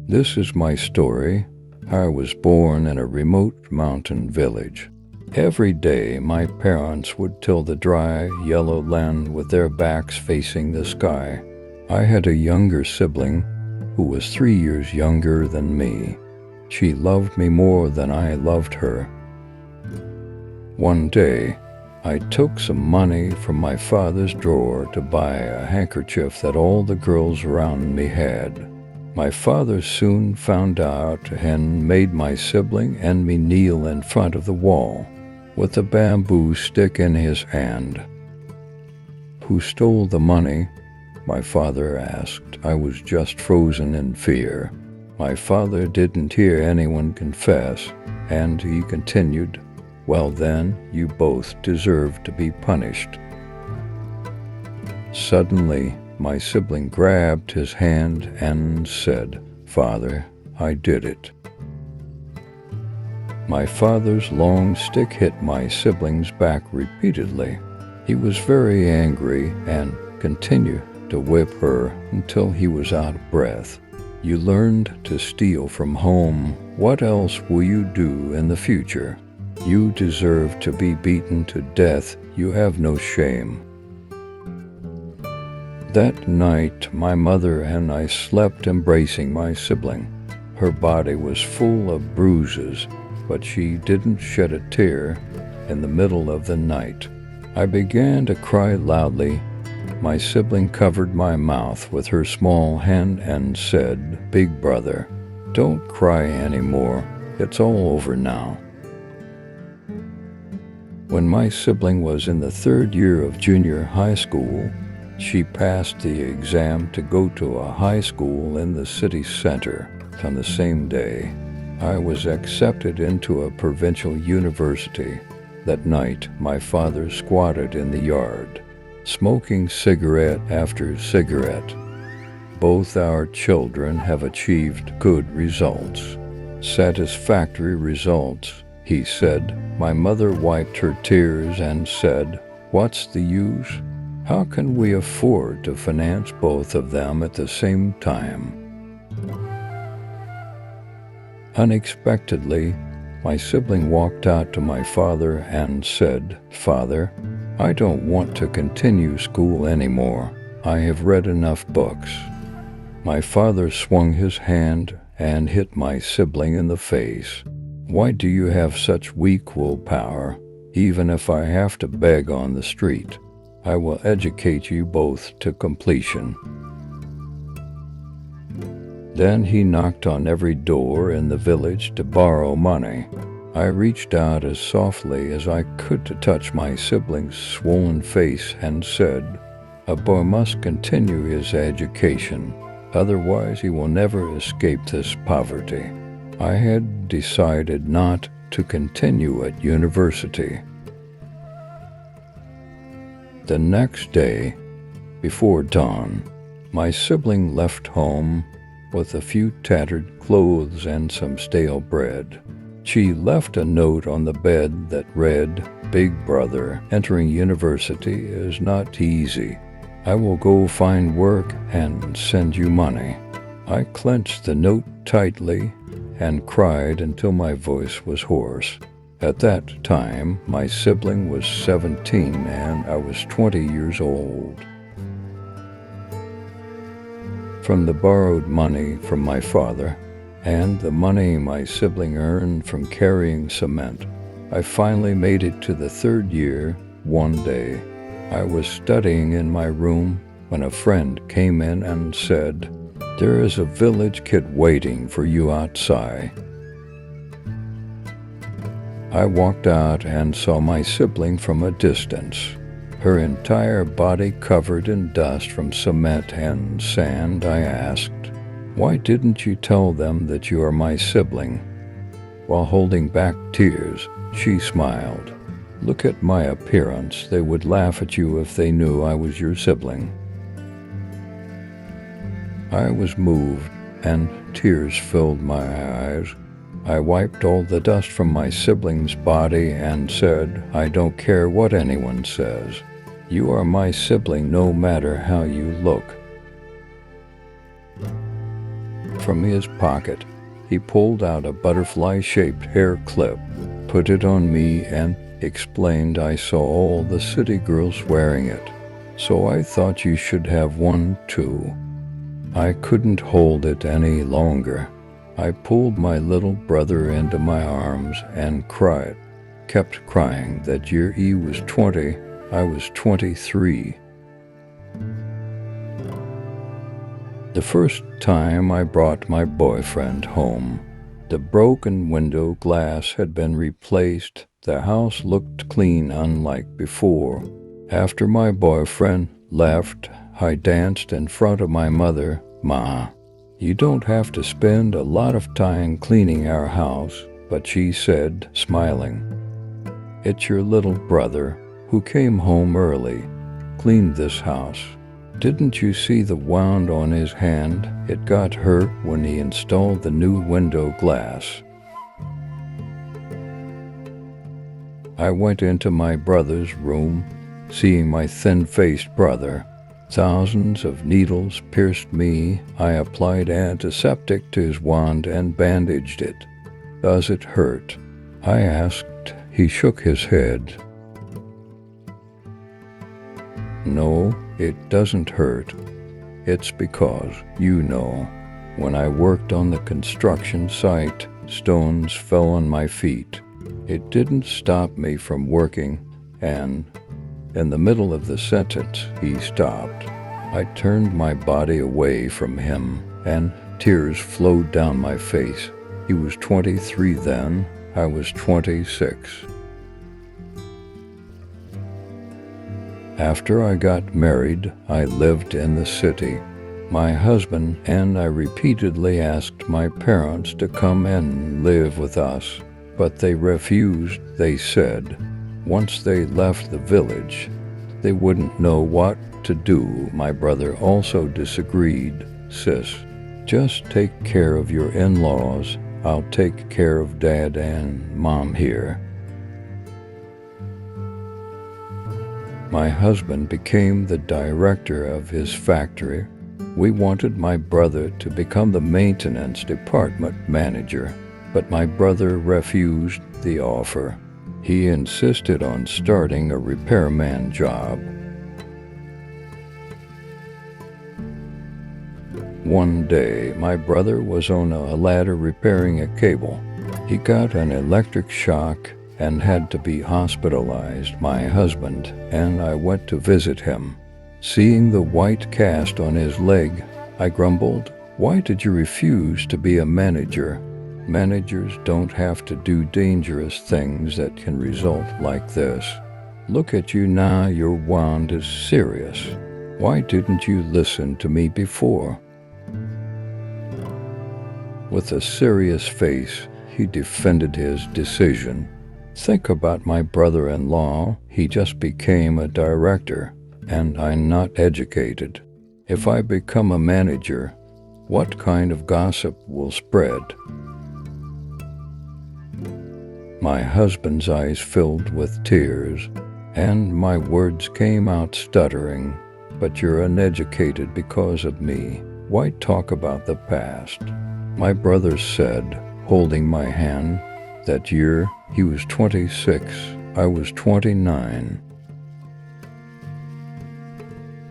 This is my story. I was born in a remote mountain village. Every day my parents would till the dry, yellow land with their backs facing the sky. I had a younger sibling who was 3 years younger than me. She loved me more than I loved her. One day, I took some money from my father's drawer to buy a handkerchief that all the girls around me had. My father soon found out and made my sibling and me kneel in front of the wall with a bamboo stick in his hand. "Who stole the money?" my father asked. I was just frozen in fear. My father didn't hear anyone confess, and he continued, "Well then, you both deserve to be punished." Suddenly, my sibling grabbed his hand and said, "Father, I did it." My father's long stick hit my sibling's back repeatedly. He was very angry and continued to whip her until he was out of breath. "You learned to steal from home. What else will you do in the future? You deserve to be beaten to death. You have no shame." That night, my mother and I slept embracing my sibling. Her body was full of bruises, but she didn't shed a tear. In the middle of the night, I began to cry loudly. My sibling covered my mouth with her small hand and said, "Big brother, don't cry anymore. It's all over now." When my sibling was in the 3rd year of junior high school, she passed the exam to go to a high school in the city center. On the same day, I was accepted into a provincial university. That night, my father squatted in the yard, smoking cigarette after cigarette. "Both our children have achieved good results. Satisfactory results," he said. My mother wiped her tears and said, "What's the use? How can we afford to finance both of them at the same time?" Unexpectedly, my sibling walked out to my father and said, "Father, I don't want to continue school anymore. I have read enough books." My father swung his hand and hit my sibling in the face. "Why do you have such weak willpower? Even if I have to beg on the street, I will educate you both to completion." Then he knocked on every door in the village to borrow money. I reached out as softly as I could to touch my sibling's swollen face and said, "A boy must continue his education, otherwise he will never escape this poverty." I had decided not to continue at university. The next day, before dawn, my sibling left home with a few tattered clothes and some stale bread. She left a note on the bed that read, "Big brother, entering university is not easy. I will go find work and send you money." I clenched the note tightly and cried until my voice was hoarse. At that time, my sibling was 17 and I was 20 years old. From the borrowed money from my father and the money my sibling earned from carrying cement, I finally made it to the 3rd year. One day, I was studying in my room when a friend came in and said, "There is a village kid waiting for you outside." I walked out and saw my sibling from a distance, her entire body covered in dust from cement and sand. I asked, "Why didn't you tell them that you are my sibling?" While holding back tears, she smiled. "Look at my appearance. They would laugh at you if they knew I was your sibling." I was moved, and tears filled my eyes. I wiped all the dust from my sibling's body and said, "I don't care what anyone says. You are my sibling no matter how you look." From his pocket, he pulled out a butterfly-shaped hair clip, put it on me, and explained I saw all the city girls wearing it, so I thought you should have one too. I couldn't hold it any longer. I pulled my little brother into my arms and cried, kept crying. That year he was 20, I was 23. The first time I brought my boyfriend home, the broken window glass had been replaced. The house looked clean, unlike before. After my boyfriend left, I danced in front of my mother. "Ma, you don't have to spend a lot of time cleaning our house," but she said, smiling, "It's your little brother who came home early, cleaned this house. Didn't you see the wound on his hand? It got hurt when he installed the new window glass." I went into my brother's room, seeing my thin-faced brother. Thousands of needles pierced me. I applied antiseptic to his wound and bandaged it. "Does it hurt?" I asked. He shook his head. "No, it doesn't hurt. It's because, when I worked on the construction site, stones fell on my feet. It didn't stop me from working, and..." In the middle of the sentence, he stopped. I turned my body away from him, and tears flowed down my face. He was 23 then. I was 26. After I got married, I lived in the city. My husband and I repeatedly asked my parents to come and live with us, but they refused. They said, once they left the village, they wouldn't know what to do. My brother also disagreed. "Sis, just take care of your in-laws. I'll take care of Dad and Mom here." My husband became the director of his factory. We wanted my brother to become the maintenance department manager, but my brother refused the offer. He insisted on starting a repairman job. One day, my brother was on a ladder repairing a cable. He got an electric shock and had to be hospitalized. My husband and I went to visit him. Seeing the white cast on his leg, I grumbled, "Why did you refuse to be a manager? Managers don't have to do dangerous things that can result like this. Look at you now, your wound is serious. Why didn't you listen to me before?" With a serious face, he defended his decision. "Think about my brother-in-law. He just became a director, and I'm not educated. If I become a manager, what kind of gossip will spread?" My husband's eyes filled with tears, and my words came out stuttering. "But you're uneducated because of me. Why talk about the past?" My brother said, holding my hand. That year, he was 26. I was 29.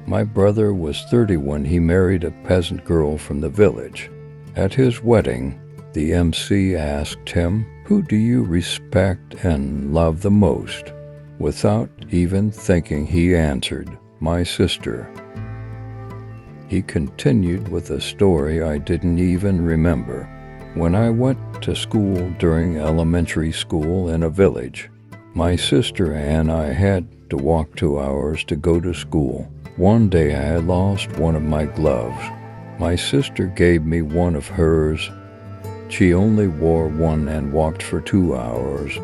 My brother was 30 when he married a peasant girl from the village. At his wedding, the MC asked him, "Who do you respect and love the most?" Without even thinking, he answered, "My sister." He continued with a story I didn't even remember. When I went to school during elementary school in a village, my sister and I had to walk 2 hours to go to school. One day I lost one of my gloves. My sister gave me one of hers. She only wore one and walked for 2 hours.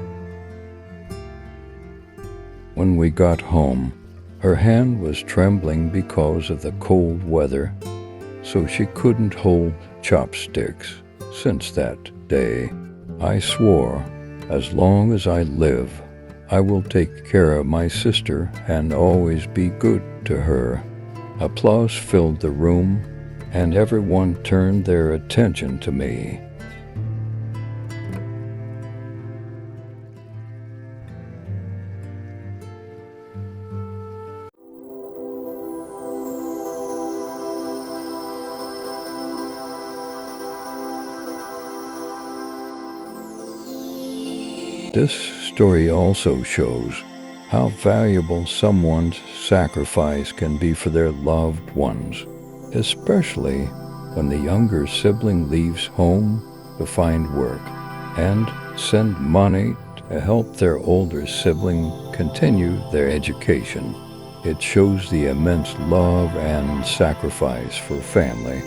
When we got home, her hand was trembling because of the cold weather, so she couldn't hold chopsticks. Since that day, I swore, as long as I live, I will take care of my sister and always be good to her. Applause filled the room, and everyone turned their attention to me. This story also shows how valuable someone's sacrifice can be for their loved ones, especially when the younger sibling leaves home to find work and send money to help their older sibling continue their education. It shows the immense love and sacrifice for family.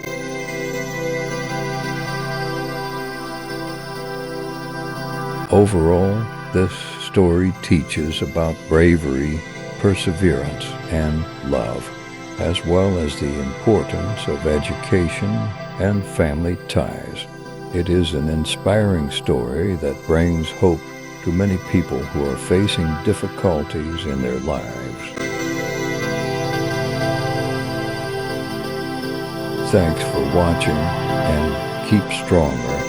Overall, this story teaches about bravery, perseverance, and love, as well as the importance of education and family ties. It is an inspiring story that brings hope to many people who are facing difficulties in their lives. Thanks for watching, and keep stronger.